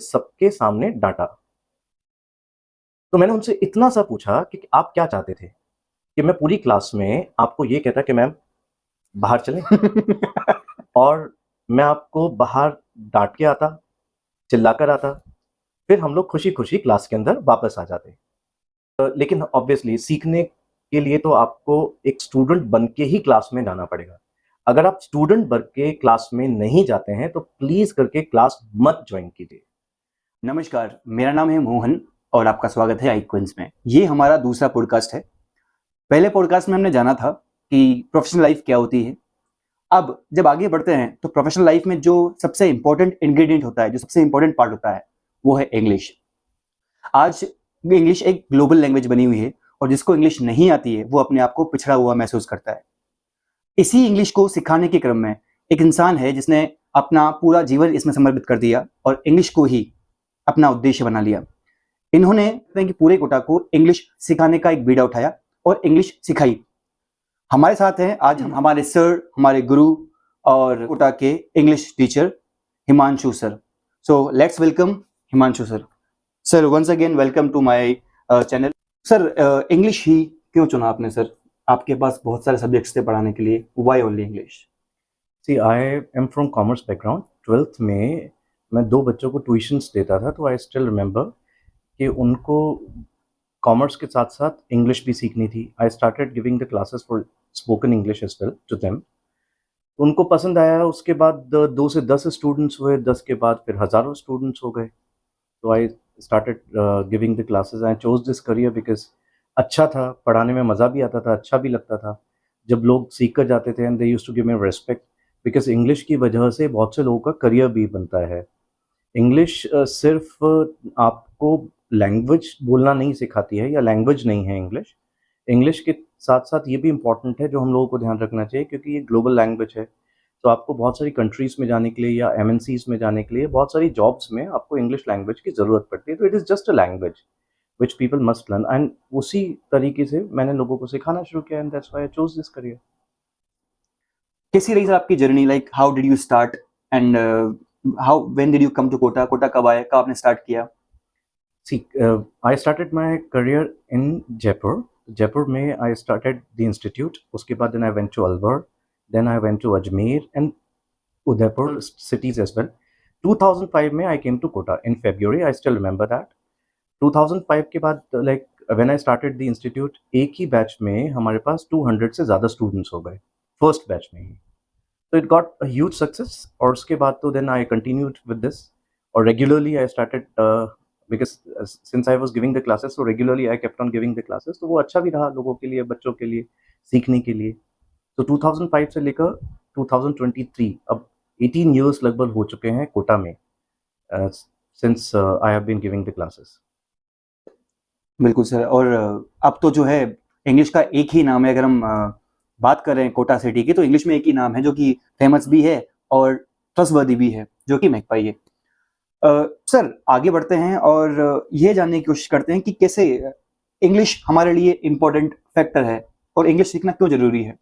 सबके सामने डाँटा। तो मैंने उनसे इतना सा पूछा कि आप क्या चाहते थे? कि मैं पूरी क्लास में आपको ये कहता कि मैम बाहर चलें और मैं आपको बाहर डाँट के आता, चिल्लाकर आता, फिर हम लोग खुशी-खुशी क्लास के अंदर वापस आ जाते। लेकिन ऑब्वियसली सीखने के लिए तो आपको एक स्टूडेंट बन के ही क्लास में जाना पड़ेगा। अगर आप स्टूडेंट बन के क्लास में नहीं जाते हैं, तो प्लीज़ करके क्लास मत जॉइन कीजिए। नमस्कार, मेरा नाम है मोहन और आपका स्वागत है iQuins में। ये हमारा दूसरा पॉडकास्ट है। पहले पॉडकास्ट में हमने जाना था कि प्रोफेशनल लाइफ क्या होती है। अब जब आगे बढ़ते हैं तो प्रोफेशनल लाइफ में जो सबसे इंपॉर्टेंट इंग्रेडिएंट होता है, जो सबसे इंपॉर्टेंट पार्ट होता है, वो है इंग्लिश। आज इंग्लिश एक ग्लोबल लैंग्वेज बनी हुई है और जिसको इंग्लिश नहीं आती है वो अपने आप को पिछड़ा हुआ महसूस करता है। इसी इंग्लिश को सिखाने के क्रम में एक इंसान है जिसने अपना पूरा जीवन इसमें समर्पित कर दिया और इंग्लिश को ही अपना उद्देश्य बना लिया। इन्होंने कि पूरे कोटा को इंग्लिश सिखाने का एक बीड़ा उठाया और इंग्लिश सिखाई। हमारे साथ हैं आज हमारे सर, हमारे गुरु और कोटा के English teacher Himanshu sir. So let's welcome Himanshu sir. Sir once again welcome to my channel. Sir English ही क्यों चुना आपने सर? आपके पास बहुत सारे सब्जेक्ट्स थे पढ़ाने के लिए, why only English? See I am from commerce background. 12th में मैं 2 बच्चों को ट्यूशन्स देता था, तो आई स्टिल रिमेंबर कि उनको कॉमर्स के साथ-साथ इंग्लिश भी सीखनी थी। I started giving the classes for spoken English as well to them. उनको पसंद आया, उसके बाद 2 से 10 स्टूडेंट्स हुए, 10 के बाद फिर हज़ारों स्टूडेंट्स हो गए। तो आई started giving the classes. I chose this career because अच्छा था, पढ़ाने में मज़ा भी आता था, अच्छा भी लगता था। जब लोग सीख कर जाते थे and they used to give me respect, because English की वजह से बहुत से लोगों का करियर भी बनता है। इंग्लिश सिर्फ़ आपको लैंग्वेज बोलना नहीं सिखाती है, या लैंग्वेज नहीं है इंग्लिश। इंग्लिश के साथ-साथ ये भी इम्पोर्टेंट है, जो हम लोगों को ध्यान रखना चाहिए, क्योंकि ये ग्लोबल लैंग्वेज है। तो आपको बहुत सारी कंट्रीज़ में जाने के लिए या एमएनसीज़ में जाने के लिए बहुत सारी जॉब्स में आपको इंग्लिश लैंग्वेज की ज़रूरत पड़ती है। तो it is just a language which people must learn, and उसी तरीके से मैंने लोगों को सिखाना शुरू किया, and that's why I chose this career. कैसी रही सर आपकी journey? Like how did you start and how when did you come to Kota? Kota कब आए, कब आपने स्टार्ट किया? See, I started my career in Jaipur. Jaipur में I started the institute. उसके बाद then I went to Alwar, then I went to Ajmer and Udaipur cities as well. 2005 में I came to Kota in February. I still remember that. 2005 के बाद like when I started the institute, एक ही batch में हमारे पास 200 से ज़्यादा students हो गए, first बैच में ही। So it got a huge success, और उसके बाद तो then I continued with this, or regularly I started because since I was giving the classes, so regularly I kept on giving the classes, तो वो अच्छा भी रहा लोगों के लिए, बच्चों के लिए, सीखने के लिए। तो 2005 से लेकर 2023, अब 18 years लगभग हो चुके हैं कोटा में, since I have been giving the classes. बिल्कुल सर। और अब तो जो है इंग्लिश का एक ही नाम है। अगर हम बात कर रहे हैं कोटा सिटी की, तो इंग्लिश में एक ही नाम है जो कि फेमस भी है और ट्रस्टवर्दी भी है, जो कि मैकपाई है। सर आगे बढ़ते हैं और ये जानने की कोशिश करते हैं कि कैसे इंग्लिश हमारे लिए इम्पोर्टेंट फैक्टर है और इंग्लिश सीखना क्यों जरूरी है।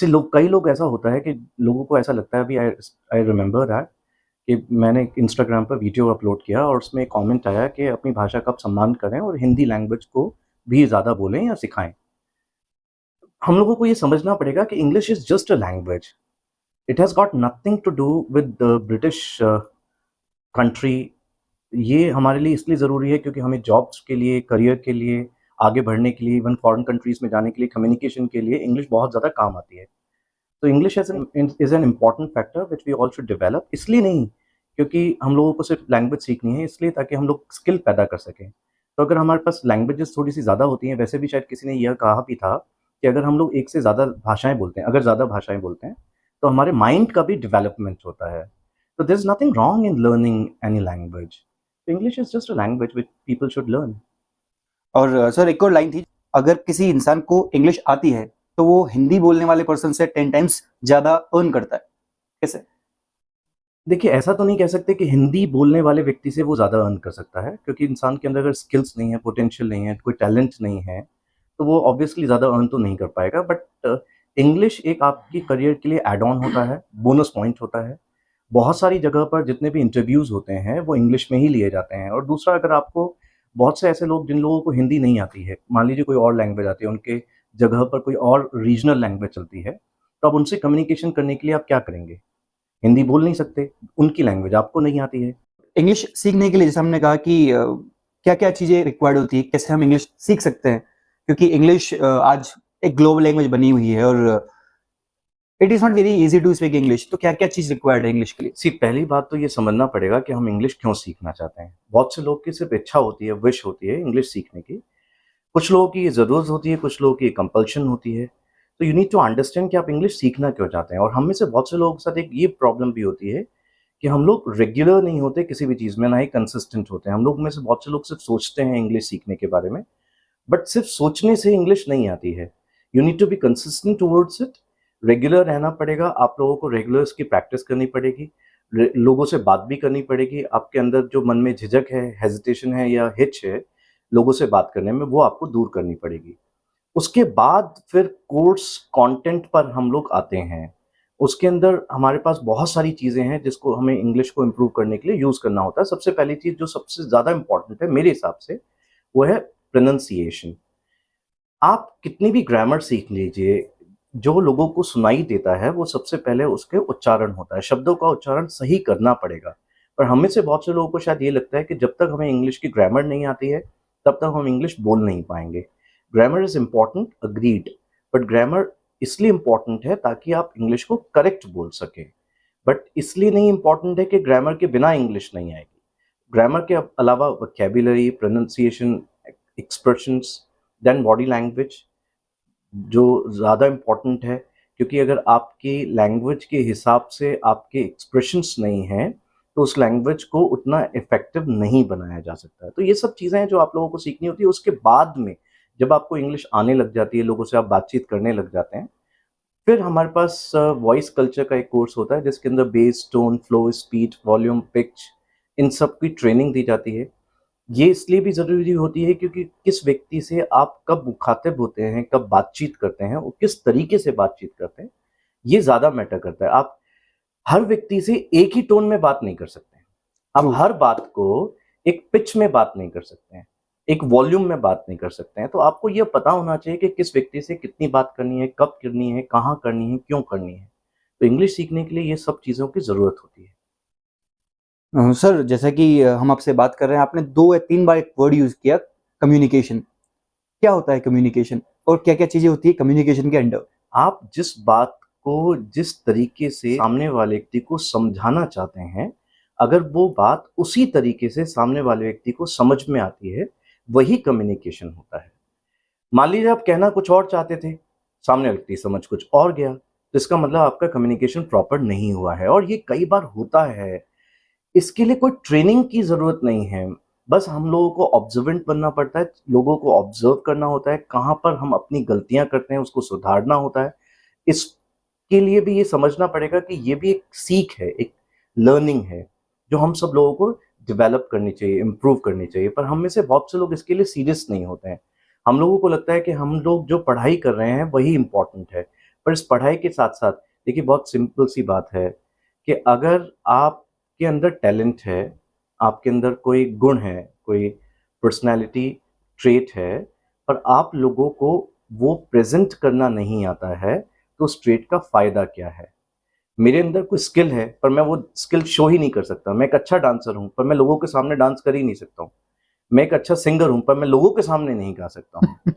कई लोग ऐसा होता है कि लोगों को ऐसा लगता है, अभी आई रिमेंबर दैट कि मैंने इंस्टाग्राम पर वीडियो अपलोड किया और उसमें एक कमेंट आया कि अपनी भाषा का आप सम्मान करें और हिंदी लैंग्वेज को भी ज़्यादा बोलें या सिखाएं। हम लोगों को ये समझना पड़ेगा कि English is just a language. It has got nothing to do with the British country. ये हमारे लिए इसलिए ज़रूरी है क्योंकि हमें जॉब्स के लिए, करियर के लिए, आगे बढ़ने के लिए, इवन फॉरेन कंट्रीज़ में जाने के लिए, कम्युनिकेशन के लिए इंग्लिश बहुत ज़्यादा काम आती है। तो English is an important factor which we all should develop, इसलिए नहीं क्योंकि हम लोगों को सिर्फ लैंग्वेज सीखनी है, इसलिए ताकि हम लोग स्किल पैदा कर सकें। तो अगर हमारे पास लैंग्वेजेस थोड़ी-सी ज़्यादा होती हैं, वैसे भी शायद किसी ने यह कहा भी था कि अगर हम लोग एक से ज़्यादा भाषाएँ बोलते हैं, अगर ज़्यादा भाषाएँ बोलते हैं, तो हमारे माइंड का भी डेवलपमेंट होता है। So there's nothing wrong in learning any language. English is just a language which people should learn. और सर एक और लाइन थी, अगर किसी इंसान को इंग्लिश आती है तो वो हिंदी बोलने वाले पर्सन से 10 टाइम्स ज्यादा अर्न करता है। कैसे? देखिए, ऐसा तो नहीं कह सकते कि हिंदी बोलने वाले व्यक्ति से वो ज़्यादा अर्न कर सकता है, क्योंकि इंसान के अंदर अगर स्किल्स नहीं है, पोटेंशियल नहीं है, कोई टैलेंट नहीं है, तो वो ऑब्वियसली ज़्यादा अर्न तो नहीं कर पाएगा। बट इंग्लिश एक आपकी करियर के लिए ऐड ऑन होता है, बोनस पॉइंट होता है। बहुत सारी जगह पर जितने भी इंटरव्यूज़ होते हैं वो इंग्लिश में ही लिए जाते हैं। और दूसरा, अगर आपको बहुत से ऐसे लोग जिन लोगों को हिंदी नहीं आती है, मान लीजिए कोई और लैंग्वेज आती है, उनके जगह पर कोई और रीजनल लैंग्वेज चलती है, तो अब उनसे कम्युनिकेशन करने के लिए आप क्या करेंगे? हिंदी बोल नहीं सकते, उनकी लैंग्वेज आपको नहीं आती है। इंग्लिश सीखने के लिए जैसे हमने कहा कि क्या क्या चीज़ें रिक्वायर्ड होती है, कैसे हम इंग्लिश सीख सकते हैं, क्योंकि इंग्लिश आज एक ग्लोबल लैंग्वेज बनी हुई है और it is not very easy to speak English. तो क्या क्या चीज़ रिक्वायर्ड है इंग्लिश के लिए? पहली बात तो ये समझना पड़ेगा कि हम इंग्लिश क्यों सीखना चाहते हैं। बहुत से लोग की सिर्फ इच्छा होती है, विश होती है इंग्लिश सीखने की। कुछ लोगों की ये ज़रूरत होती है, कुछ लोगों की कंपल्शन होती है। तो यू नीड टू अंडरस्टैंड कि आप इंग्लिश सीखना क्यों चाहते हैं। और हम में से बहुत से लोगों के साथ एक ये प्रॉब्लम भी होती है कि हम लोग रेगुलर नहीं होते किसी भी चीज़ में, ना ही कंसिस्टेंट होते हैं। हम लोग में से बहुत से लोग सिर्फ सोचते हैं इंग्लिश सीखने के बारे में, बट सिर्फ सोचने से इंग्लिश नहीं आती है। You need to be consistent towards it. Regular रहना पड़ेगा, आप लोगों को रेगुलर इसकी प्रैक्टिस करनी पड़ेगी, लोगों से बात भी करनी पड़ेगी। आपके अंदर जो मन में झिझक है, हेजिटेशन है या हिच है लोगों से बात करने में, वो आपको दूर करनी पड़ेगी। उसके बाद फिर कोर्स कंटेंट पर हम लोग आते हैं। उसके अंदर हमारे पास बहुत सारी चीज़ें हैं जिसको हमें इंग्लिश को इम्प्रूव करने के लिए यूज़ करना होता है। सबसे पहली चीज़ जो सबसे ज़्यादा इम्पोर्टेंट है मेरे हिसाब से, वो है प्रोनंसिएशन। आप कितनी भी ग्रामर सीख लीजिए, जो लोगों को सुनाई देता है वो सबसे पहले उसके उच्चारण होता है। शब्दों का उच्चारण सही करना पड़ेगा। पर हम में से बहुत से लोगों को शायद ये लगता है कि जब तक हमें इंग्लिश की ग्रामर नहीं आती है, तब तक हम इंग्लिश बोल नहीं पाएंगे। Grammar is important, agreed, but grammar इसलिए इम्पॉर्टेंट है ताकि आप इंग्लिश को करेक्ट बोल सकें। बट इसलिए नहीं इम्पॉर्टेंट है कि ग्रामर के बिना इंग्लिश नहीं आएगी। ग्रामर के अलावा vocabulary, pronunciation, expressions, then body language जो ज़्यादा इम्पोर्टेंट है, क्योंकि अगर आपकी लैंग्वेज के हिसाब से आपके एक्सप्रेशंस नहीं हैं, तो उस लैंग्वेज को उतना इफ़ेक्टिव नहीं बनाया जा सकता है। तो ये सब चीज़ें हैं जो आप लोगों को सीखनी होती है। उसके बाद में जब आपको इंग्लिश आने लग जाती है, लोगों से आप बातचीत करने लग जाते हैं, फिर हमारे पास वॉइस कल्चर का एक कोर्स होता है जिसके अंदर bass, tone, flow, speed, volume, pitch, इन सब की ट्रेनिंग दी जाती है। ये इसलिए भी ज़रूरी होती है क्योंकि किस व्यक्ति से आप कब मुखातिब होते हैं, कब बातचीत करते हैं, वो किस तरीके से बातचीत करते हैं, ये ज़्यादा मैटर करता है। आप हर व्यक्ति से एक ही टोन में बात नहीं कर सकते हैं। आप True. हर बात को एक पिच में बात नहीं कर सकते हैं, एक वॉल्यूम में बात नहीं कर सकते हैं। तो आपको ये पता होना चाहिए कि किस व्यक्ति से कितनी बात करनी है, कब करनी है, कहाँ करनी है, क्यों करनी है। तो इंग्लिश सीखने के लिए ये सब चीज़ों की ज़रूरत होती है। सर जैसा कि हम आपसे बात कर रहे हैं, आपने 2 या 3 बार एक वर्ड यूज़ किया, कम्युनिकेशन। क्या होता है कम्युनिकेशन और क्या-क्या चीज़ें होती है कम्युनिकेशन के अंडर? आप जिस बात को जिस तरीके से सामने वाले व्यक्ति को समझाना चाहते हैं, अगर वो बात उसी तरीके से सामने वाले व्यक्ति को समझ में आती है, वही कम्युनिकेशन होता है। मान लीजिए आप कहना कुछ और चाहते थे, सामने व्यक्ति समझ कुछ और गया, तो इसका मतलब आपका कम्युनिकेशन प्रॉपर नहीं हुआ है। और ये कई बार होता है। इसके लिए कोई ट्रेनिंग की ज़रूरत नहीं है, बस हम लोगों को ऑब्जर्वेंट बनना पड़ता है, लोगों को ऑब्ज़र्व करना होता है, कहाँ पर हम अपनी गलतियाँ करते हैं उसको सुधारना होता है। इसके लिए भी ये समझना पड़ेगा कि ये भी एक सीख है, एक लर्निंग है, जो हम सब लोगों को डेवलप करनी चाहिए, इम्प्रूव करनी चाहिए। पर हम में से बहुत से लोग इसके लिए सीरियस नहीं होते हैं। हम लोगों को लगता है कि हम लोग जो पढ़ाई कर रहे हैं वही इम्पोर्टेंट है। पर इस पढ़ाई के साथ-साथ देखिए, बहुत सिंपल सी बात है कि अगर आपके अंदर टैलेंट है, आपके अंदर कोई गुण है, कोई पर्सनैलिटी ट्रेट है, पर आप लोगों को वो प्रेज़ेंट करना नहीं आता है, तो उस ट्रेट का फ़ायदा क्या है? मेरे अंदर कोई स्किल है, पर मैं वो स्किल शो ही नहीं कर सकता। मैं एक अच्छा डांसर हूँ, पर मैं लोगों के सामने डांस कर ही नहीं सकता हूँ। मैं एक अच्छा सिंगर हूँ, पर मैं लोगों के सामने नहीं गा सकता हूँ।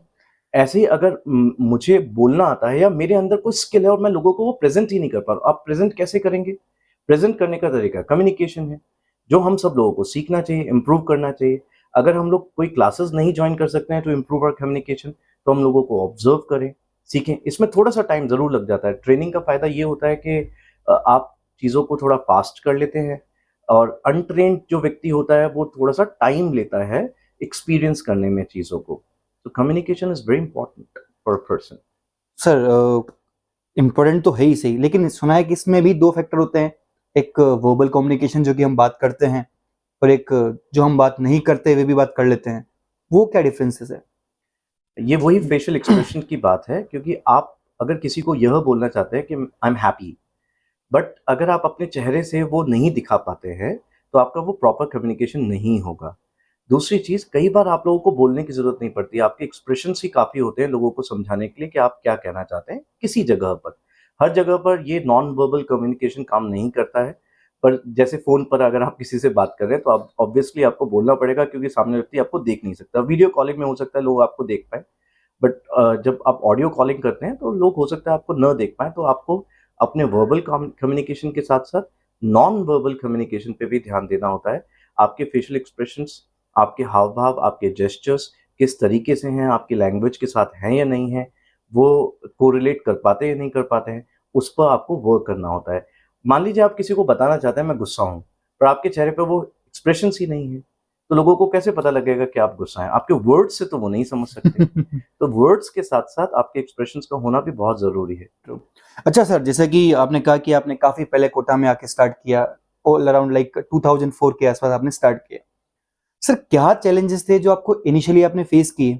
ऐसे ही अगर मुझे बोलना आता है या मेरे अंदर कोई स्किल है और मैं लोगों को वो प्रेज़ेंट ही नहीं कर पा रहा हूँ, आप प्रेज़ेंट कैसे करेंगे? प्रेज़ेंट करने का तरीका कम्युनिकेशन है, जो हम सब लोगों को सीखना चाहिए, इम्प्रूव करना चाहिए। अगर हम लोग कोई क्लासेस नहीं जॉइन कर सकते हैं टू इम्प्रूव आवर कम्युनिकेशन, तो हम लोगों को ऑब्ज़र्व करें, सीखें। इसमें थोड़ा-सा टाइम ज़रूर लग जाता है। ट्रेनिंग का फ़ायदा ये होता है कि आप चीज़ों को थोड़ा फ़ास्ट कर लेते हैं, और अनट्रेन्ड जो व्यक्ति होता है, वो थोड़ा-सा टाइम लेता है एक्सपीरियंस करने में चीज़ों को। तो communication is very important for a person. Sir important तो है ही सही, लेकिन सुना है कि इसमें भी 2 फैक्टर होते हैं। एक वर्बल कम्युनिकेशन जो कि हम बात करते हैं और एक जो हम बात नहीं करते हुए भी बात कर लेते हैं। वो क्या डिफरेंसेस है? ये वही फेशियल एक्सप्रेशन की बात है, क्योंकि आप अगर किसी को यह बोलना चाहते हैं कि आई एम हैप्पी, बट अगर आप अपने चेहरे से वो नहीं दिखा पाते हैं, तो आपका वो प्रॉपर कम्युनिकेशन नहीं होगा। दूसरी चीज़, कई बार आप लोगों को बोलने की ज़रूरत नहीं पड़ती, आपके एक्सप्रेशंस ही काफ़ी होते हैं लोगों को समझाने के लिए कि आप क्या कहना चाहते हैं, किसी जगह पर। हर जगह पर ये नॉन वर्बल कम्युनिकेशन काम नहीं करता है, पर जैसे फ़ोन पर अगर आप किसी से बात कर रहे हैं, तो आप ऑब्वियसली आपको बोलना पड़ेगा क्योंकि सामने व्यक्ति आपको देख नहीं सकता। वीडियो कॉलिंग में हो सकता है लोग आपको देख पाएँ, बट जब आप ऑडियो कॉलिंग करते हैं, तो लोग हो सकता है आपको न देख पाएँ, तो आपको अपने वर्बल कम्युनिकेशन के साथ-साथ नॉन वर्बल कम्युनिकेशन पे भी ध्यान देना होता है। आपके फेशियल एक्सप्रेशंस, आपके हाव-भाव, आपके जेस्चर्स किस तरीके से हैं, आपकी लैंग्वेज के साथ हैं या नहीं हैं, वो कोरिलेट कर पाते हैं या नहीं कर पाते हैं, उस पर आपको वर्क करना होता है। मान लीजिए आप किसी को बताना चाहते हैं मैं गुस्सा हूँ, पर आपके चेहरे पे वो एक्सप्रेशंस ही नहीं है, तो लोगों को कैसे पता लगेगा कि आप गुस्सा हैं? आपके वर्ड्स से तो वो नहीं समझ सकते। तो वर्ड्स के साथ-साथ आपके एक्सप्रेशंस का होना भी बहुत ज़रूरी है। ट्रू। अच्छा सर, जैसे कि आपने कहा कि आपने काफ़ी पहले कोटा में आके स्टार्ट किया, ऑल अराउंड लाइक 2004 के आसपास आपने स्टार्ट किया। सर, क्या चैलेंजेस थे जो आपको इनिशियली आपने फेस किए?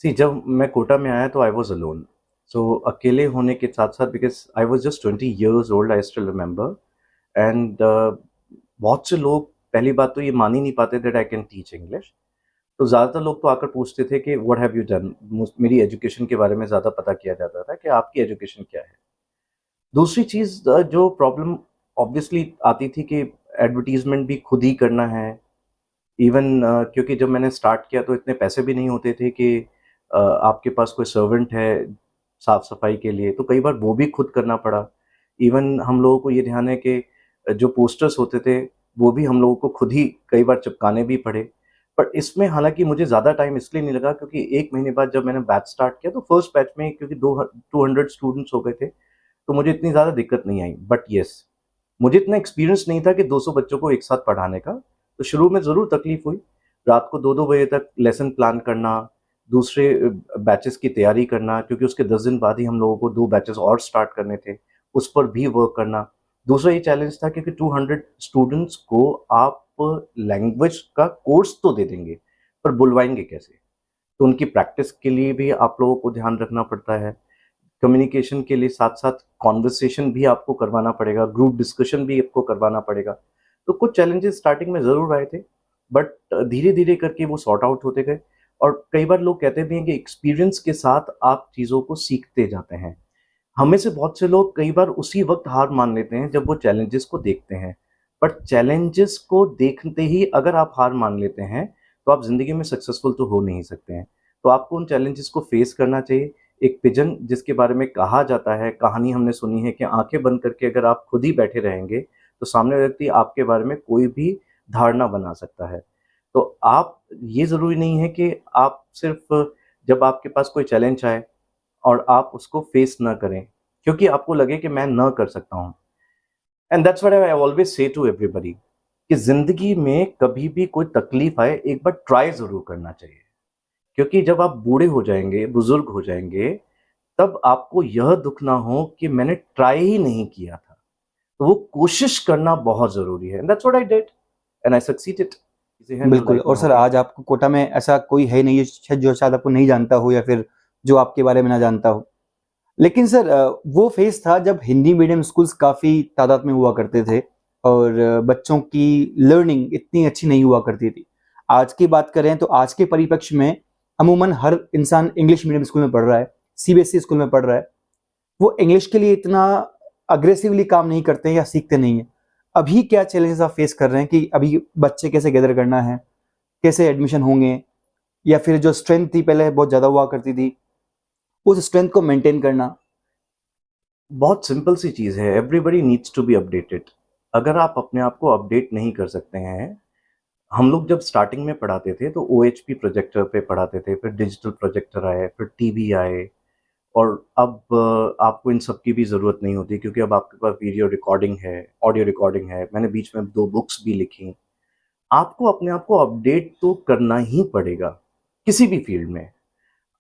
जब मैं कोटा में आया तो आई वाज़ अलोन। सो अकेले होने के साथ-साथ, because I was just 20 years old, I still remember. And बहुत से लोग, पहली बात तो ये मान ही नहीं पाते that I can teach English. तो ज़्यादातर लोग तो आकर पूछते थे कि व्हाट हैव यू डन? मेरी एजुकेशन के बारे में ज़्यादा पता किया जाता था कि आपकी एजुकेशन क्या है? दूसरी चीज़, जो प्रॉब्लम ऑब्वियसली आती थी कि एडवर्टाइज़मेंट भी खुद ही करना है। इवन क्योंकि जब मैंने स्टार्ट किया तो इतने पैसे भी नहीं होते थे कि आपके पास कोई सर्वेंट है साफ-सफाई के लिए, तो कई बार वो भी खुद करना पड़ा। इवन हम लोगों को ये ध्यान है कि जो पोस्टर्स होते थे, वो भी हम लोगों को खुद ही कई बार चिपकाने भी पड़े। पर इसमें हालाँकि मुझे ज़्यादा टाइम इसलिए नहीं लगा क्योंकि 1 महीने बाद जब मैंने बैच स्टार्ट किया, तो फर्स्ट बैच में क्योंकि 200 स्टूडेंट्स हो गए थे, तो मुझे इतनी ज़्यादा दिक्कत नहीं आई। बट येस, मुझे इतना एक्सपीरियंस नहीं था कि 200 बच्चों को एक साथ पढ़ाने का, तो शुरू में ज़रूर तकलीफ़ हुई। रात को 2-2 बजे तक लेसन प्लान करना, दूसरे बैचेज़ की तैयारी करना, क्योंकि उसके 10 दिन बाद ही हम लोगों को 2 बैचेज़ और स्टार्ट करने थे, उस पर भी वर्क करना। दूसरा ये चैलेंज था क्योंकि 200 स्टूडेंट्स को आप लैंग्वेज का कोर्स तो दे देंगे, पर बुलवाएँगे कैसे? तो उनकी प्रैक्टिस के लिए भी आप लोगों को ध्यान रखना पड़ता है। कम्युनिकेशन के लिए साथ-साथ कन्वर्सेशन भी आपको करवाना पड़ेगा, ग्रुप डिस्कशन भी आपको करवाना पड़ेगा। तो कुछ चैलेंजेस स्टार्टिंग में ज़रूर आए थे, बट धीरे-धीरे करके वो सॉर्ट आउट होते गए। और कई बार लोग कहते भी हैं कि एक्सपीरियंस के साथ आप चीज़ों को सीखते जाते हैं। हम में से बहुत से लोग कई बार उसी वक़्त हार मान लेते हैं जब वो चैलेंजेस को देखते हैं। बट चैलेंजेस को देखते ही अगर आप हार मान लेते हैं, तो आप ज़िंदगी में सक्सेसफुल तो हो नहीं सकते हैं। तो आपको उन चैलेंजेस को फेस करना चाहिए। एक पिजन जिसके बारे में कहा जाता है, कहानी हमने सुनी है कि आँखें बंद करके अगर आप खुद ही बैठे रहेंगे, तो सामने व्यक्ति आपके बारे में कोई भी धारणा बना सकता है। तो आप, ये ज़रूरी नहीं है कि आप सिर्फ़ जब आपके पास कोई चैलेंज आए और आप उसको फेस ना करें, क्योंकि आपको लगे कि मैं ना कर सकता हूँ। And that's what I always से टू एवरीबॉडी कि ज़िंदगी में कभी भी कोई तकलीफ़ आए, एक बार ट्राई ज़रूर करना चाहिए। क्योंकि जब आप बूढ़े हो जाएँगे, बुज़ुर्ग हो जाएँगे, तब आपको यह दुःख ना हो कि मैंने ट्राई ही नहीं किया था। तो वो कोशिश करना बहुत ज़रूरी है, and that's what I did and I succeeded. चीज़ें हैं जो बिल्कुल। लाइफ़ में और सर, होती हैं। आज आपको कोटा में ऐसा कोई है नहीं जो शायद आपको नहीं जानता हो या फिर जो आपके बारे में ना जानता हो। लेकिन सर, वो फेज़ था जब हिंदी मीडियम स्कूल्स काफ़ी तादाद में हुआ करते थे और बच्चों की लर्निंग इतनी अच्छी नहीं हुआ करती थी। आज की बात करें तो आज के परिप्रेक्ष्य में अमूमन हर इंसान इंग्लिश मीडियम स्कूल में पढ़ रहा है, सीबीएसई स्कूल में पढ़ रहा है। वो इंग्लिश के लिए इतना अग्रेसिवली काम नहीं करते हैं या सीखते नहीं हैं। अभी क्या चैलेंजेस आप फेस कर रहे हैं कि अभी बच्चे कैसे गैदर करना है, कैसे एडमिशन होंगे, या फिर जो स्ट्रेंथ थी पहले बहुत ज़्यादा हुआ करती थी, उस स्ट्रेंथ को मेंटेन करना? बहुत सिंपल सी चीज़ है, everybody needs to be updated. अगर आप अपने आप को अपडेट नहीं कर सकते हैं, हम लोग जब स्टार्टिंग में पढ़ाते थे तो ओएचपी प्रोजेक्टर पे पढ़ाते थे, फिर डिजिटल प्रोजेक्टर आए, फिर टीवी आए, और अब आपको इन सब की भी ज़रूरत नहीं होती क्योंकि अब आपके पास वीडियो रिकॉर्डिंग है, ऑडियो रिकॉर्डिंग है। मैंने बीच में 2 बुक्स भी लिखी। आपको अपने आप को अपडेट तो करना ही पड़ेगा, किसी भी फ़ील्ड में।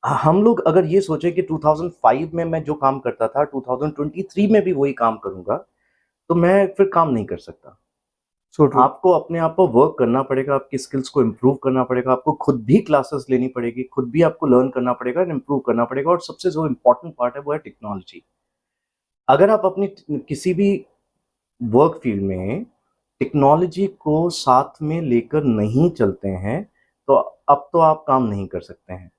हम लोग अगर ये सोचे कि 2005 में मैं जो काम करता था, 2023 में भी वही काम करूँगा, तो मैं फिर काम नहीं कर सकता। So true. आपको अपने आप पर वर्क करना पड़ेगा, आपकी स्किल्स को इम्प्रूव करना पड़ेगा, आपको खुद भी क्लासेस लेनी पड़ेगी, खुद भी आपको लर्न करना पड़ेगा एंड इम्प्रूव करना पड़ेगा, और सबसे जो इम्पोर्टेंट पार्ट है वो है टेक्नोलॉजी। अगर आप अपनी किसी भी वर्क फील्ड में टेक्नोलॉजी को साथ में लेकर नहीं चलते हैं, तो अब तो आप काम नहीं कर सकते हैं।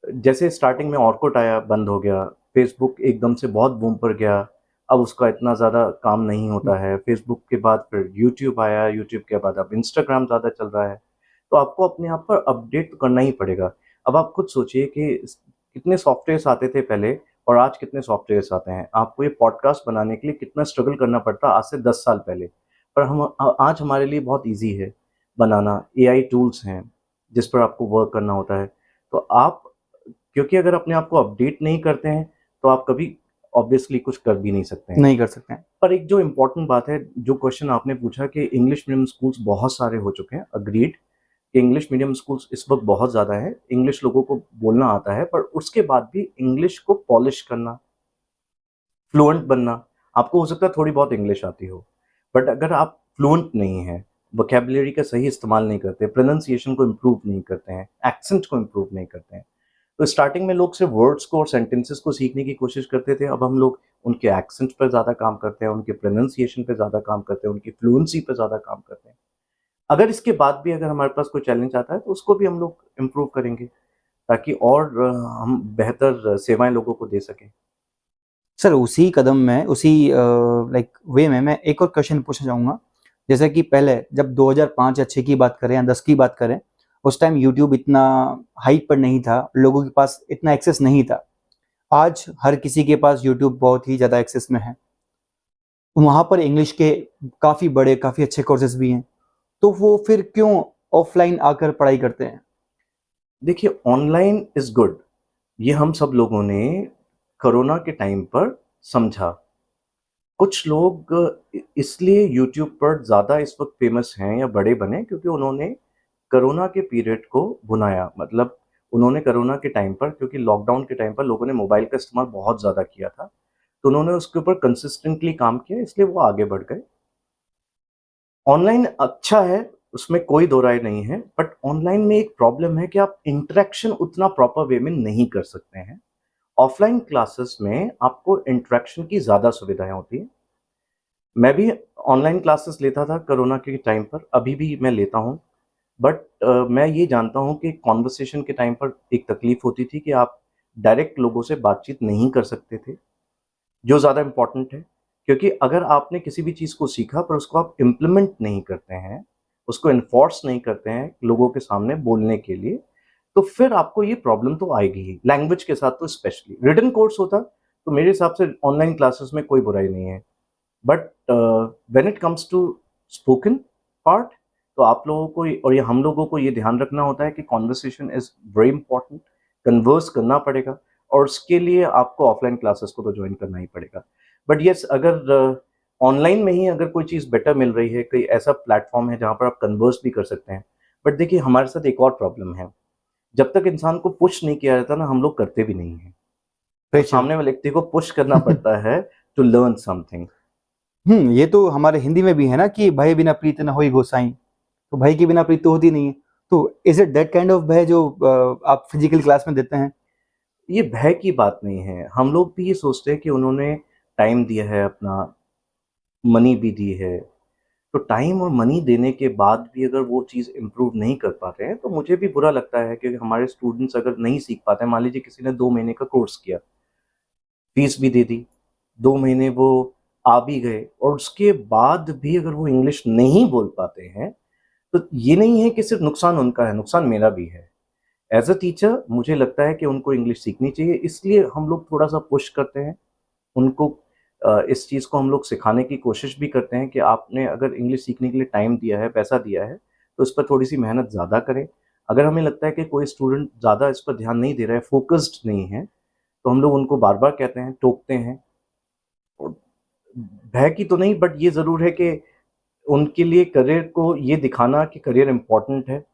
जैसे स्टार्टिंग में ऑर्कुट आया, बंद हो गया, फेसबुक एकदम से बहुत बूम पर गया, अब उसका इतना ज़्यादा काम नहीं होता है। फेसबुक के बाद फिर यूट्यूब आया, यूट्यूब के बाद अब इंस्टाग्राम ज़्यादा चल रहा है। तो आपको अपने आप पर अपडेट तो करना ही पड़ेगा। अब आप खुद सोचिए कि कितने सॉफ्टवेयर्स आते थे पहले और आज कितने सॉफ्टवेयर्स आते हैं। आपको ये पॉडकास्ट बनाने के लिए कितना स्ट्रगल करना पड़ता आज से 10 साल पहले, पर हम आज हमारे लिए बहुत ईज़ी है बनाना। एआई टूल्स हैं जिस पर आपको वर्क करना होता है। तो आप, क्योंकि अगर अपने आप को अपडेट नहीं करते हैं, तो आप कभी ऑब्वियसली कुछ कर भी नहीं सकते हैं। नहीं कर सकते हैं। पर एक जो इम्पोर्टेंट बात है, जो क्वेश्चन आपने पूछा कि इंग्लिश मीडियम स्कूल्स बहुत सारे हो चुके हैं, अग्रीड कि इंग्लिश मीडियम स्कूल्स इस वक्त बहुत ज़्यादा है। इंग्लिश लोगों को बोलना आता है, पर उसके बाद भी इंग्लिश को पॉलिश करना, फ्लुएंट बनना, आपको हो सकता है थोड़ी बहुत इंग्लिश आती हो, बट अगर आप फ्लुएंट नहीं हैं, वोकैबुलरी का सही इस्तेमाल नहीं करते, प्रोनाउंसिएशन को इम्प्रूव नहीं करते हैं, एक्सेंट को इम्प्रूव नहीं करते हैं, तो स्टार्टिंग में लोग सिर्फ वर्ड्स को और सेंटेंसेस को सीखने की कोशिश करते थे। अब हम लोग उनके एक्सेंट पर ज़्यादा काम करते हैं, उनके प्रोनाउंसिएशन पे ज़्यादा काम करते हैं, उनकी फ्लुएंसी पे ज़्यादा काम करते हैं। अगर इसके बाद भी अगर हमारे पास कोई चैलेंज आता है, तो उसको भी हम लोग इम्प्रूव करेंगे, ताकि और हम बेहतर सेवाएं लोगों को दे सकें। सर उसी कदम में, उसी लाइक वे में मैं एक और क्वेश्चन पूछना चाहूँगा। जैसे कि पहले जब 2005 या 6 की बात करें या 10 की बात करें, उस टाइम यूट्यूब इतना हाइप पर नहीं था, लोगों के पास इतना एक्सेस नहीं था। आज हर किसी के पास यूट्यूब बहुत ही ज़्यादा एक्सेस में है। वहाँ पर इंग्लिश के काफ़ी बड़े, काफ़ी अच्छे कोर्सेज भी हैं। तो वो फिर क्यों ऑफलाइन आकर पढ़ाई करते हैं? देखिए, ऑनलाइन इज़ गुड, ये हम सब लोगों ने कोरोना के टाइम पर समझा। कुछ लोग इसलिए यूट्यूब पर ज़्यादा इस वक्त फेमस हैं या बड़े बने, क्योंकि उन्होंने कोरोना के पीरियड को भुनाया। मतलब उन्होंने कोरोना के टाइम पर, क्योंकि लॉकडाउन के टाइम पर लोगों ने मोबाइल का इस्तेमाल बहुत ज़्यादा किया था, तो उन्होंने उसके ऊपर कंसिस्टेंटली काम किया, इसलिए वो आगे बढ़ गए। ऑनलाइन अच्छा है, उसमें कोई दो राय नहीं है, बट ऑनलाइन में एक प्रॉब्लम है कि आप इंटरेक्शन उतना प्रॉपर वे में नहीं कर सकते हैं। ऑफलाइन क्लासेस में आपको इंटरेक्शन की ज़्यादा सुविधाएं होती हैं। मैं भी ऑनलाइन क्लासेस लेता था कोरोना के टाइम पर, अभी भी मैं लेता हूँ, बट मैं ये जानता हूँ कि कॉन्वर्सेशन के टाइम पर एक तकलीफ होती थी कि आप डायरेक्ट लोगों से बातचीत नहीं कर सकते थे, जो ज़्यादा इम्पोर्टेंट है। क्योंकि अगर आपने किसी भी चीज़ को सीखा पर उसको आप इम्प्लीमेंट नहीं करते हैं, उसको एनफोर्स नहीं करते हैं लोगों के सामने बोलने के लिए, तो फिर आपको ये प्रॉब्लम तो आएगी ही। लैंग्वेज के साथ तो स्पेशली रिटन कोर्स होता, तो मेरे हिसाब से ऑनलाइन क्लासेस में कोई बुराई नहीं है। But when it comes to spoken part, तो आप लोगों को और ये हम लोगों को ये ध्यान रखना होता है कि conversation is very important, converse करना पड़ेगा, और उसके लिए आपको ऑफलाइन क्लासेस को तो ज्वाइन करना ही पड़ेगा। बट येस, अगर ऑनलाइन में ही अगर कोई चीज़ बेटर मिल रही है, कोई ऐसा प्लेटफॉर्म है जहाँ पर आप कन्वर्स भी कर सकते हैं। बट देखिए, हमारे साथ एक और प्रॉब्लम है, जब तक इंसान को पुश नहीं किया जाता ना, हम लोग करते भी नहीं हैं। तो प्रेशर। सामने वाले व्यक्ति को पुश करना पड़ता है टू लर्न समथिंग। ये तो हमारे हिंदी में भी है ना कि भय बिना प्रीत न होई गोसाई। तो भय के बिना प्रीत तो होती नहीं है। तो is it that kind of भय जो आप फिजिकल क्लास में देते हैं? ये भय की बात नहीं है, हम लोग भी ये सोचते हैं कि उन्होंने टाइम दिया है अपना, मनी भी दी है, तो टाइम और मनी देने के बाद भी अगर वो चीज़ इम्प्रूव नहीं कर पाते हैं, तो मुझे भी बुरा लगता है कि हमारे स्टूडेंट्स अगर नहीं सीख पाते हैं। मान लीजिए किसी ने 2 महीने का कोर्स किया, फीस भी दे दी, 2 महीने वो आ भी गए, और उसके बाद भी अगर वो इंग्लिश नहीं बोल पाते हैं, तो ये नहीं है कि सिर्फ नुकसान उनका है, नुकसान मेरा भी है। एज़ अ टीचर मुझे लगता है कि उनको इंग्लिश सीखनी चाहिए, इसलिए हम लोग थोड़ा-सा पुश करते हैं उनको। इस चीज़ को हम लोग सिखाने की कोशिश भी करते हैं कि आपने अगर इंग्लिश सीखने के लिए टाइम दिया है, पैसा दिया है, तो इस पर थोड़ी-सी मेहनत ज़्यादा करें। अगर हमें लगता है कि कोई स्टूडेंट ज़्यादा इस पर ध्यान नहीं दे रहा है, फ़ोकस्ड नहीं है, तो हम लोग उनको बार-बार कहते हैं, टोकते हैं। और भय की तो नहीं, बट ये ज़रूर है कि उनके लिए करियर को ये दिखाना कि करियर इम्पोर्टेंट है।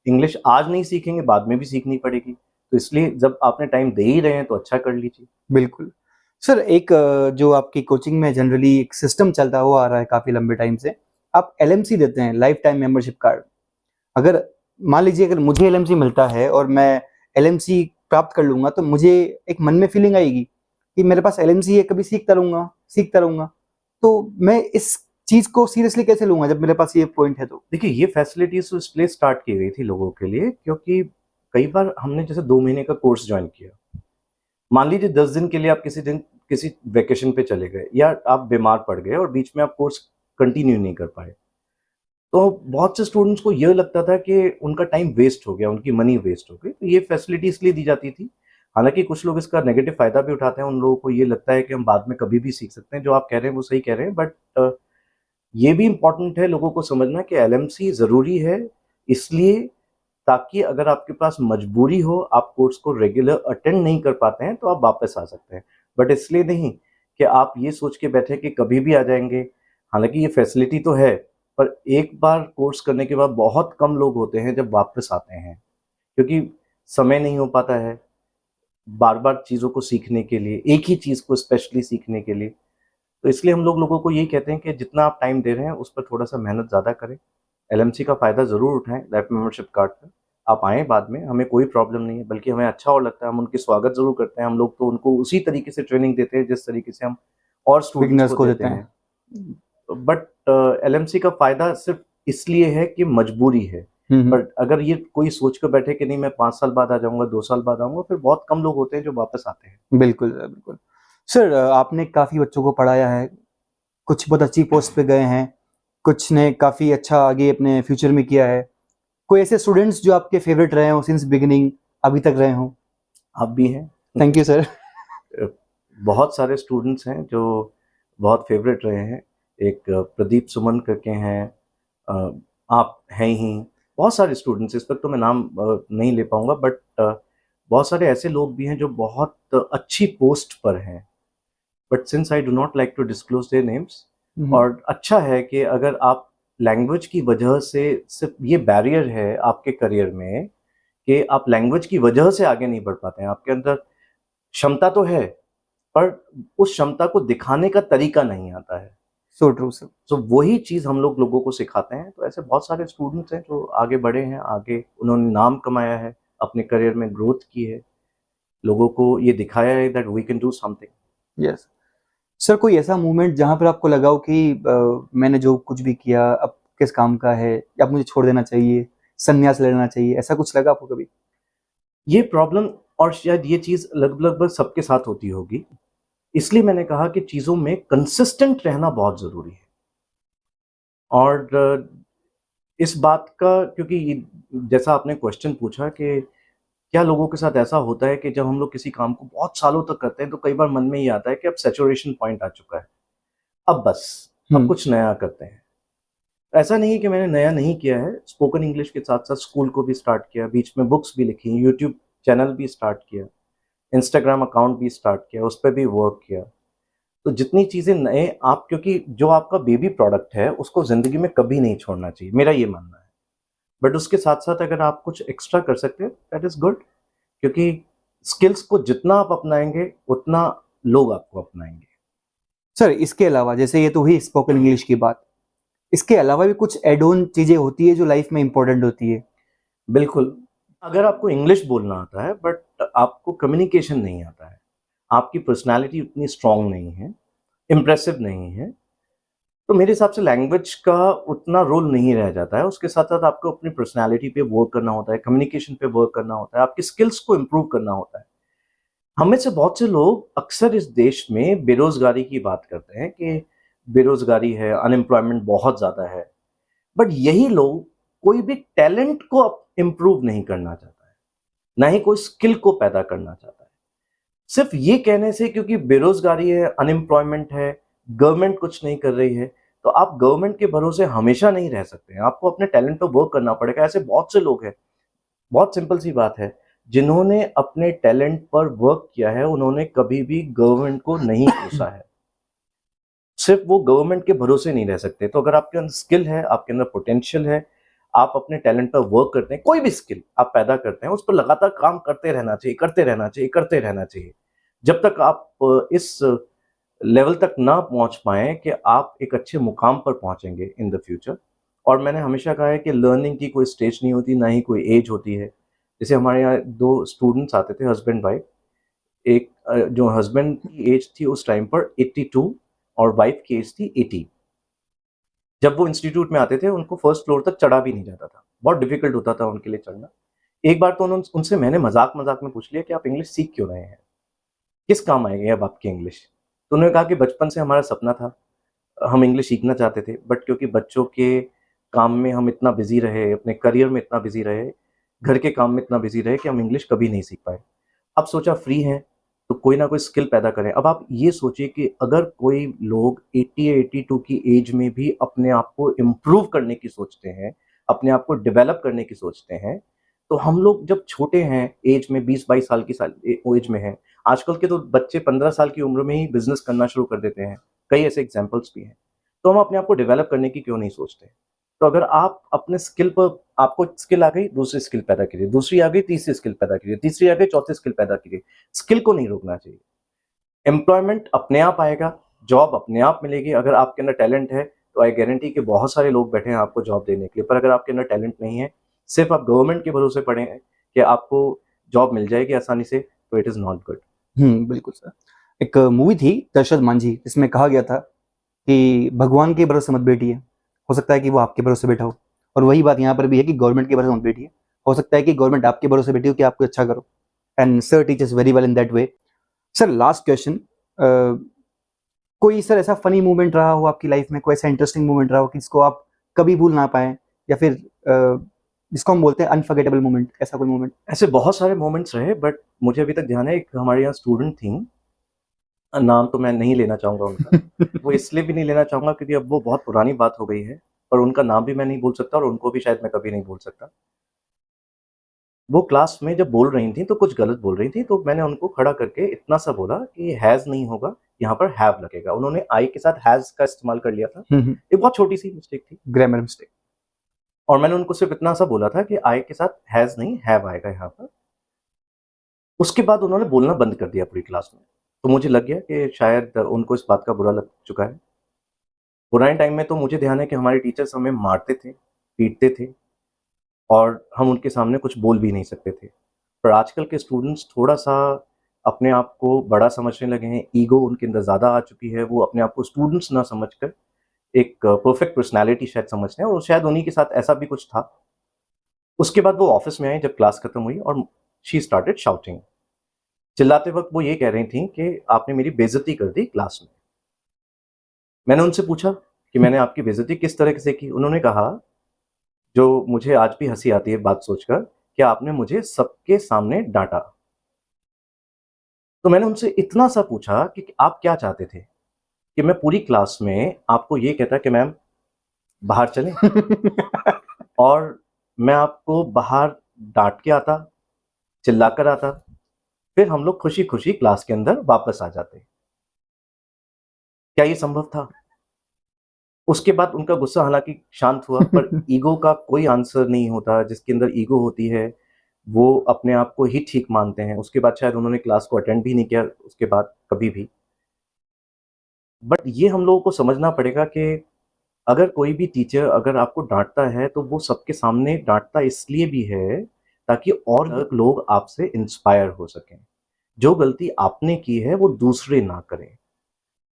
इंग्लिश आज नहीं सीखेंगे, बाद में भी सीखनी पड़ेगी। तो इसलिए जब आपने टाइम दे ही रहे हैं, तो अच्छा कर लीजिए। बिल्कुल। सर एक जो आपकी कोचिंग में जनरली एक सिस्टम चलता हुआ आ रहा है काफ़ी लंबे टाइम से, आप एलएमसी देते हैं, लाइफ टाइम मेंबरशिप कार्ड। अगर मान लीजिए अगर मुझे एलएमसी मिलता है और मैं एलएमसी प्राप्त कर लूँगा, तो मुझे एक मन में फीलिंग आएगी कि मेरे पास LMC है, कभी सीखता रहूंगा, तो मैं इस चीज को सीरियसली कैसे लूंगा जब मेरे पास ये पॉइंट है? तो देखिए, ये फैसिलिटीज तो इसलिए स्टार्ट की गई थी लोगों के लिए क्योंकि कई बार हमने जैसे 2 महीने का कोर्स ज्वाइन किया, मान लीजिए 10 दिन के लिए आप किसी दिन किसी वेकेशन पे चले गए या आप बीमार पड़ गए और बीच में आप कोर्स कंटिन्यू नहीं कर पाए, तो बहुत से स्टूडेंट्स को ये लगता था कि उनका टाइम वेस्ट हो गया, उनकी मनी वेस्ट हो गई। तो ये फैसिलिटी इसलिए दी जाती थी। हालांकि कुछ लोग इसका नेगेटिव फायदा भी उठाते हैं, उन लोगों को ये लगता है कि हम बाद में कभी भी सीख सकते हैं। जो आप कह रहे हैं वो सही कह रहे हैं, बट ये भी इम्पोर्टेंट है लोगों को समझना कि LMC ज़रूरी है इसलिए ताकि अगर आपके पास मजबूरी हो, आप कोर्स को रेगुलर अटेंड नहीं कर पाते हैं, तो आप वापस आ सकते हैं। बट इसलिए नहीं कि आप ये सोच के बैठे कि कभी भी आ जाएँगे। हालाँकि ये फैसिलिटी तो है, पर एक बार कोर्स करने के बाद बहुत कम लोग होते हैं जब वापस आते हैं, क्योंकि समय नहीं हो पाता है बार-बार चीज़ों को सीखने के लिए, एक ही चीज़ को स्पेशली सीखने के लिए। तो इसलिए हम लोगों को यही कहते हैं कि जितना आप टाइम दे रहे हैं, उस पर थोड़ा-सा मेहनत ज़्यादा करें। LMC का फ़ायदा ज़रूर उठाएँ, लाइफ मेंबरशिप कार्ड का। आप आएँ बाद में, हमें कोई प्रॉब्लम नहीं है, बल्कि हमें अच्छा और लगता है, हम उनकी स्वागत ज़रूर करते हैं। हम लोग तो उनको उसी तरीके से ट्रेनिंग देते हैं, जिस तरीके से हम और स्टूडेंट्स बिगनर्स को को देते देते हैं। हैं। बट LMC का फ़ायदा सिर्फ़ इसलिए है कि मजबूरी है। बट अगर ये कोई सोच कर बैठे कि नहीं मैं 5 साल बाद आ जाऊँगा, 2 साल बाद आऊँगा, फिर बहुत कम लोग होते हैं जो वापस आते हैं। बिल्कुल बिल्कुल। सर, आपने काफी बच्चों को पढ़ाया है, कुछ बहुत अच्छी पोस्ट पे गए हैं, कुछ ने काफी अच्छा आगे अपने फ्यूचर में किया है। कोई ऐसे स्टूडेंट्स जो आपके फेवरेट रहे हो सिंस बिगिनिंग, अभी तक रहे हो? आप भी हैं। Thank you sir. बहुत सारे स्टूडेंट्स हैं जो बहुत फेवरेट रहे हैं। एक प्रदीप सुमन करके हैं, अ, आप हैं ही। बहुत सारे स्टूडेंट्स, इस वक्त तो मैं नाम नहीं ले पाऊंगा, बट बहुत सारे ऐसे लोग भी हैं जो बहुत अच्छी पोस्ट पर हैं। But since I do not like to disclose their names, और अच्छा है कि अगर आप लैंग्वेज की वजह से, सिर्फ ये बैरियर है आपके करियर में कि आप लैंग्वेज की वजह से आगे नहीं बढ़ पाते हैं। आपके अंदर क्षमता तो है, पर उस क्षमता को दिखाने का तरीका नहीं आता है। So true sir. तो वही चीज़ हम लोगों को सिखाते हैं। तो ऐसे बहुत सारे स्टूडेंट्स हैं जो आगे बढ़े हैं, आगे उन्होंने नाम कमाया है, अपने करियर में ग्रोथ की है, लोगों को ये दिखाया है that we can do something. Yes sir, कोई ऐसा मोमेंट जहां पर आपको लगा हो कि मैंने जो कुछ भी किया अब किस काम का है, या अब मुझे छोड़ देना चाहिए, संन्यास लेना चाहिए, ऐसा कुछ लगा आपको कभी? ये प्रॉब्लम और शायद ये चीज़ लगभग सबके साथ होती होगी। इसलिए मैंने कहा कि चीज़ों में कंसिस्टेंट रहना बहुत ज़रूरी है। और इस बात का, क्योंकि जैसा आपने क्वेश्चन पूछा कि क्या लोगों के साथ ऐसा होता है कि जब हम लोग किसी काम को बहुत सालों तक करते हैं तो कई बार मन में ये आता है कि अब सैचुरेशन पॉइंट आ चुका है, अब बस, अब कुछ नया करते हैं। ऐसा नहीं है कि मैंने नया नहीं किया है, स्पोकन इंग्लिश के साथ साथ स्कूल को भी स्टार्ट किया, बीच में बुक्स भी लिखी, यूट्यूब चैनल भी स्टार्ट किया, इंस्टाग्राम अकाउंट भी स्टार्ट किया, उस पर भी वर्क किया। तो जितनी चीज़ें नए आप, क्योंकि जो आपका बेबी प्रोडक्ट है उसको ज़िंदगी में कभी नहीं छोड़ना चाहिए, मेरा ये मानना है। बट उसके साथ-साथ अगर आप कुछ एक्स्ट्रा कर सकते हैं, दैट इज़ गुड, क्योंकि स्किल्स को जितना आप अपनाएँगे, उतना लोग आपको अपनाएँगे। सर, इसके अलावा जैसे ये तो हुई स्पोकन इंग्लिश की बात, इसके अलावा भी कुछ एड ऑन चीजें होती है जो लाइफ में इंपॉर्टेंट होती है? बिल्कुल, अगर आपको इंग्लिश बोलना आता है बट आपको कम्युनिकेशन नहीं आता है, आपकी पर्सनैलिटी उतनी स्ट्रॉन्ग नहीं है, इम्प्रेसिव नहीं है, तो मेरे हिसाब से लैंग्वेज का उतना रोल नहीं रह जाता है। उसके साथ-साथ आपको अपनी पर्सनैलिटी पे वर्क करना होता है, कम्युनिकेशन पे वर्क करना होता है, आपकी स्किल्स को इम्प्रूव करना होता है। हम में से बहुत से लोग अक्सर इस देश में बेरोज़गारी की बात करते हैं कि बेरोज़गारी है, अनएम्प्लॉयमेंट बहुत ज़्यादा है। बट यही लोग कोई भी टैलेंट को इम्प्रूव नहीं करना चाहता है, ना ही कोई स्किल को पैदा करना चाहता है। सिर्फ ये कहने से, क्योंकि बेरोज़गारी है, अनएम्प्लॉयमेंट है, गवर्नमेंट कुछ नहीं कर रही है, तो आप गवर्नमेंट के भरोसे हमेशा नहीं रह सकते हैं। आपको अपने टैलेंट पे वर्क करना पड़ेगा। ऐसे बहुत से लोग हैं, बहुत सिंपल सी बात है, जिन्होंने अपने टैलेंट पर वर्क किया है, उन्होंने कभी भी गवर्नमेंट को नहीं कोसा है। सिर्फ वो गवर्नमेंट के भरोसे नहीं रह सकते। तो अगर आपके अंदर स्किल है, आपके अंदर पोटेंशियल है, आप अपने टैलेंट पर वर्क करते हैं, कोई भी स्किल आप पैदा करते हैं, उस पर लगातार काम करते रहना चाहिए, करते रहना चाहिए, करते रहना चाहिए। जब तक आप इस लेवल तक ना पहुंच पाएँ कि आप एक अच्छे मुकाम पर पहुंचेंगे इन द फ्यूचर। और मैंने हमेशा कहा है कि लर्निंग की कोई स्टेज नहीं होती, ना ही कोई एज होती है। जैसे हमारे यहाँ 2 स्टूडेंट्स आते थे, हस्बैंड वाइफ, एक जो हस्बैंड की एज थी उस टाइम पर 82 और वाइफ की एज थी 80। जब वो इंस्टीट्यूट में आते थे उनको फर्स्ट फ्लोर तक चढ़ा भी नहीं जाता था, बहुत डिफिकल्ट होता था उनके लिए चढ़ना। एक बार तो उनसे मैंने मजाक मजाक में पूछ लिया कि आप इंग्लिश सीख क्यों रहे हैं, किस काम आएगी अब आपकी इंग्लिश। तो उन्होंने कहा कि बचपन से हमारा सपना था, हम इंग्लिश सीखना चाहते थे, बट क्योंकि बच्चों के काम में हम इतना बिजी रहे, अपने करियर में इतना बिजी रहे, घर के काम में इतना बिजी रहे कि हम इंग्लिश कभी नहीं सीख पाए। अब सोचा फ्री हैं तो कोई ना कोई स्किल पैदा करें। अब आप ये सोचिए कि अगर कोई लोग 80 या 82 की एज में भी अपने आप को इम्प्रूव करने की सोचते हैं, अपने आप को डेवलप करने की सोचते हैं, तो हम लोग जब छोटे हैं एज में 20-22 साल की एज में हैं, आजकल के तो बच्चे 15 साल की उम्र में ही बिजनेस करना शुरू कर देते हैं, कई ऐसे एग्जाम्पल्स भी हैं। तो हम अपने आप को डेवलप करने की क्यों नहीं सोचते। तो अगर आप अपने स्किल पर, आपको स्किल आ गई, दूसरी स्किल पैदा कीजिए, दूसरी आ गई, तीसरी स्किल पैदा कीजिए, तीसरी आ गई, चौथी स्किल पैदा कीजिए। स्किल को नहीं रोकना चाहिए। एम्प्लॉयमेंट अपने आप आएगा, जॉब अपने आप मिलेगी। अगर आपके अंदर टैलेंट है तो आई गारंटी कि बहुत सारे लोग बैठे हैं आपको जॉब देने के लिए। पर अगर आपके अंदर टैलेंट नहीं है, सिर्फ आप गवर्नमेंट के भरोसे पड़े हैं कि आपको जॉब मिल जाएगी आसानी से, तो इट इज़ नॉट गुड। बिल्कुल सर। एक मूवी थी दशरथ मांझी, जिसमें कहा गया था कि भगवान के भरोसे मत बैठिए, हो सकता है कि वो आपके भरोसे बैठा हो। और वही बात यहाँ पर भी है कि गवर्नमेंट के भरोसे मत बैठिए, हो सकता है कि गवर्नमेंट आपके भरोसे बैठी हो कि आपको अच्छा करो। And sir teachers very well in that way. Sir last question, कोई सर ऐसा फनी मोमेंट रहा हो आपकी लाइफ में, कोई ऐसा इंटरेस्टिंग मोमेंट रहा हो कि जिसको आप कभी भूल ना पाए, या फिर जिसको हम बोलते हैं अनफॉरगेटेबल मोमेंट, ऐसा कोई मोमेंट? ऐसे बहुत सारे मोमेंट्स रहे, बट मुझे अभी तक ध्यान है, एक हमारे यहाँ स्टूडेंट थी, नाम तो मैं नहीं लेना चाहूँगा उनका। वो इसलिए भी नहीं लेना चाहूँगा क्योंकि अब वो बहुत पुरानी बात हो गई है, और उनका नाम भी मैं नहीं बोल सकता और उनको भी शायद मैं कभी नहीं बोल सकता। वो क्लास में जब बोल रही थी तो कुछ गलत बोल रही थी, तो मैंने उनको खड़ा करके इतना सा बोला कि हैज़ नहीं होगा, यहाँ पर हैव लगेगा। उन्होंने आई के साथ हैज़ का इस्तेमाल कर लिया था। ये बहुत छोटी सी मिस्टेक थी, ग्रामर मिस्टेक। और मैंने उनको सिर्फ इतना सा बोला था कि आई के साथ हैज़ नहीं हैव आएगा यहाँ पर। उसके बाद उन्होंने बोलना बंद कर दिया पूरी क्लास में। तो मुझे लग गया कि शायद उनको इस बात का बुरा लग चुका है। पुराने टाइम में तो मुझे ध्यान है कि हमारे टीचर्स हमें मारते थे, पीटते थे, और हम उनके सामने कुछ बोल भी नहीं सकते थे। पर आजकल के स्टूडेंट्स थोड़ा-सा अपने आप को बड़ा समझने लगे हैं, ईगो उनके अंदर ज़्यादा आ चुकी है। वो अपने आप को स्टूडेंट्स ना समझकर एक परफेक्ट पर्सनैलिटी शायद समझते हैं, और शायद उन्हीं के साथ ऐसा भी कुछ था। उसके बाद वो ऑफ़िस में आई जब क्लास खत्म हुई, और शी स्टार्टेड शाउटिंग। चिल्लाते वक़्त वो ये कह रही थीं कि आपने मेरी बेइज़्ज़ती कर दी क्लास में। मैंने उनसे पूछा कि मैंने आपकी बेइज़्ज़ती किस तरह से की? उन्होंने कहा, जो मुझे आज भी हँसी आती है बात सोचकर, कि आपने मुझे सबके सामने डाँटा। तो मैंने उनसे इतना सा पूछा कि आप क्या चाहते थे? कि मैं पूरी क्लास में आपको ये कहता कि मैम बाहर चलें? और मैं आपको बाहर डाँट के आता, चिल्ला कर आता, फिर हम लोग खुशी-खुशी क्लास के अंदर वापस आ जाते। क्या ये संभव था? उसके बाद उनका गुस्सा हालाँकि शांत हुआ, पर ईगो का कोई आंसर नहीं होता। जिसके अंदर ईगो होती है, वो अपने आप को ही ठीक मानते हैं। उसके बाद शायद उन्होंने क्लास को अटेंड भी नहीं किया उसके बाद कभी भी। बट ये हम लोगों को समझना पड़ेगा कि अगर कोई भी टीचर अगर आपको डाँटता है, तो वो सबके सामने डाँटता इसलिए भी है, ताकि और लोग आपसे इंस्पायर हो सकें। जो गलती आपने की है, वो दूसरे ना करें।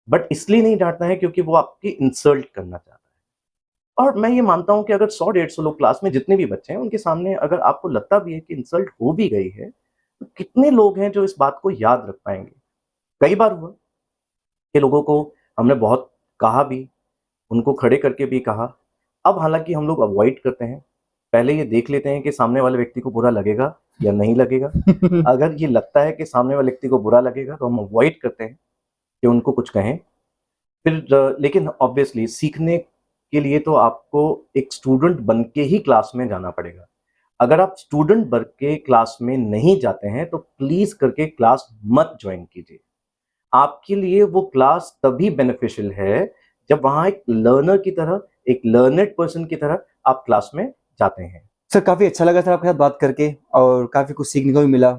बट इसलिए नहीं डाँटना है क्योंकि वो आपकी इंसल्ट करना चाहता है। और मैं ये मानता हूँ कि अगर 100-150 लोग क्लास में जितने भी बच्चे हैं, उनके सामने अगर आपको लगता भी है कि इंसल्ट हो भी गई है, तो कितने लोग हैं जो इस बात को याद रख पाएँगे? कई बार हुआ कि लोगों को हमने बहुत कहा भी, उनको खड़े करके भी कहा। अब हालाँकि हम लोग अवॉइड करते हैं। पहले ये देख लेते हैं कि सामने वाले व्यक्ति को बुरा लगेगा या नहीं लगेगा। अगर ये लगता है कि सामने वाले व्यक्ति को बुरा लगेगा, तो हम अवॉइड करते हैं कि उनको कुछ कहें। फिर लेकिन ऑब्वियसली सीखने के लिए तो आपको एक स्टूडेंट बन के ही क्लास में जाना पड़ेगा। अगर आप स्टूडेंट बन के क्लास में नहीं जाते हैं, तो प्लीज़ करके क्लास मत जॉइन कीजिए। आपके लिए वो क्लास तभी बेनिफिशियल है, जब वहाँ एक लर्नर की तरह, एक लर्नेड पर्सन की तरह आप क्लास में जाते हैं। सर काफ़ी अच्छा लगा सर आपके साथ बात करके, और काफ़ी कुछ सीखने को भी मिला।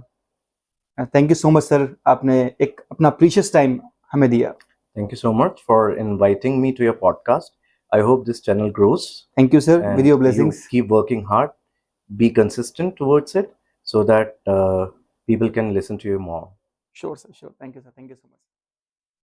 Thank you so much sir, आपने एक अपना प्रीशियस टाइम हमें दिया। Thank you so much for inviting me to your podcast. I hope this channel grows thank you sir, and with your you blessings. keep working hard, be consistent towards it so that people can listen to you more. Sure sir, sure. Thank you sir, thank you so much.